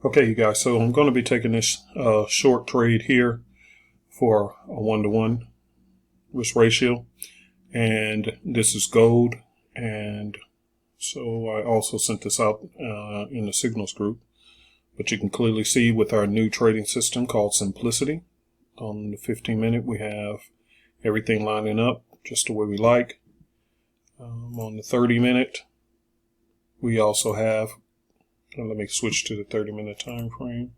Okay, you guys, so I'm going to be taking this short trade here for a 1-to-1 risk ratio, and this is gold, and so I also sent this out in the signals group, but you can clearly see with our new trading system called Simplicity. On the 15-minute we have everything lining up just the way we like. On the 30-minute we also have, let me switch to the 30-minute time frame.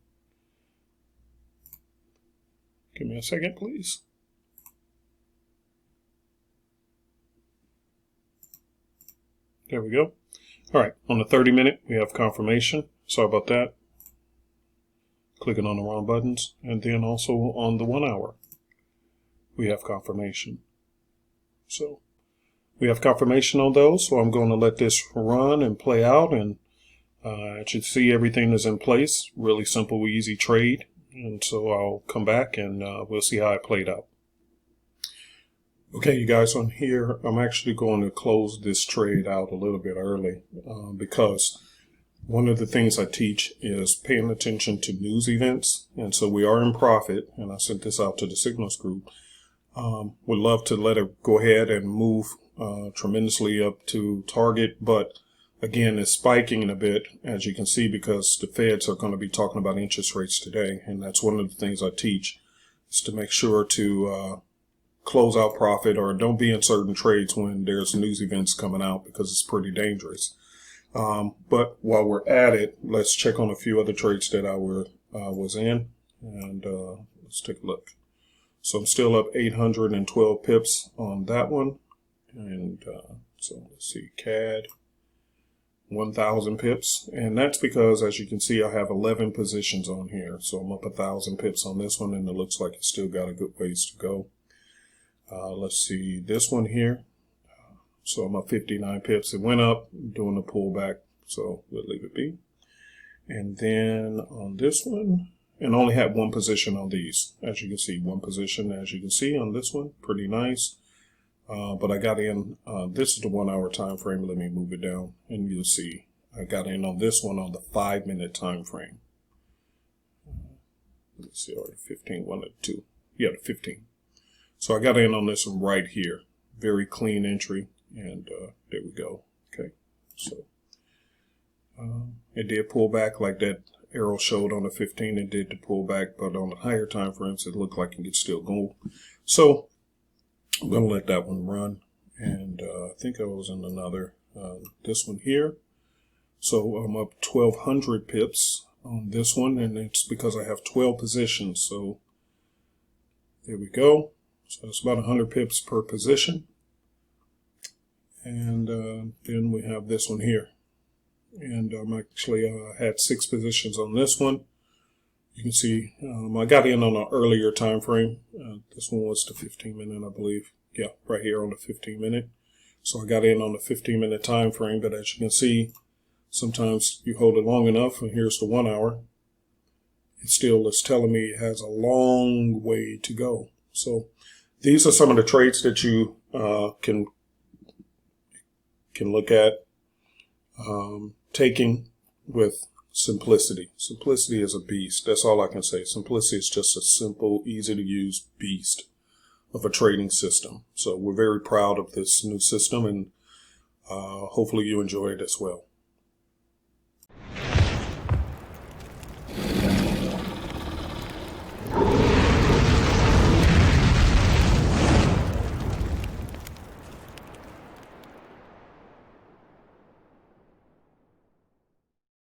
Give me a second, please. There we go. All right, on the 30-minute, we have confirmation. Sorry about that. Clicking on the wrong buttons. And then also on the 1 hour, we have confirmation. So we have confirmation on those. So I'm going to let this run and play out, and I should see everything is in place. Really simple, easy trade. And so I'll come back and we'll see how it played out. Okay, you guys, on here, I'm actually going to close this trade out a little bit early because one of the things I teach is paying attention to news events. And so we are in profit, and I sent this out to the signals group. Would love to let it go ahead and move tremendously up to target, but again, it's spiking a bit, as you can see, because the Feds are going to be talking about interest rates today. And that's one of the things I teach, is to make sure to close out profit, or don't be in certain trades when there's news events coming out, because it's pretty dangerous. But while we're at it, let's check on a few other trades that I was in, and let's take a look. So I'm still up 812 pips on that one. And so let's see, CAD. 1,000 pips, and that's because, as you can see, I have 11 positions on here, so I'm up 1,000 pips on this one, and it looks like it's still got a good ways to go. Let's see this one here. So I'm up 59 pips. It went up doing a pullback, so we'll leave it be. And then on this one, and only had one position on these, as you can see, one position, as you can see on this one, pretty nice. But I got in, this is the 1 hour time frame. Let me move it down, and you'll see I got in on this one on the 5-minute time frame. Let's see, or 15, 1 or 2. Yeah, the 15. So I got in on this one right here. Very clean entry, and there we go. Okay, so it did pull back like that arrow showed on the 15. It did the pull back, but on the higher time frames, it looked like it could still go. So I'm going to let that one run, and I think I was in another, this one here. So I'm up 1,200 pips on this one, and it's because I have 12 positions. So there we go. So it's about 100 pips per position. And then we have this one here. And I'm actually had 6 positions on this one. You can see I got in on an earlier time frame. This one was the 15-minute, I believe. Yeah, right here on the 15-minute. So I got in on the 15-minute time frame, but as you can see, sometimes you hold it long enough, and here's the 1 hour. It still is telling me it has a long way to go. So these are some of the trades that you can look at taking with Simplicity. Simplicity is a beast. That's all I can say. Simplicity is just a simple, easy to use beast of a trading system. So we're very proud of this new system, and hopefully you enjoy it as well.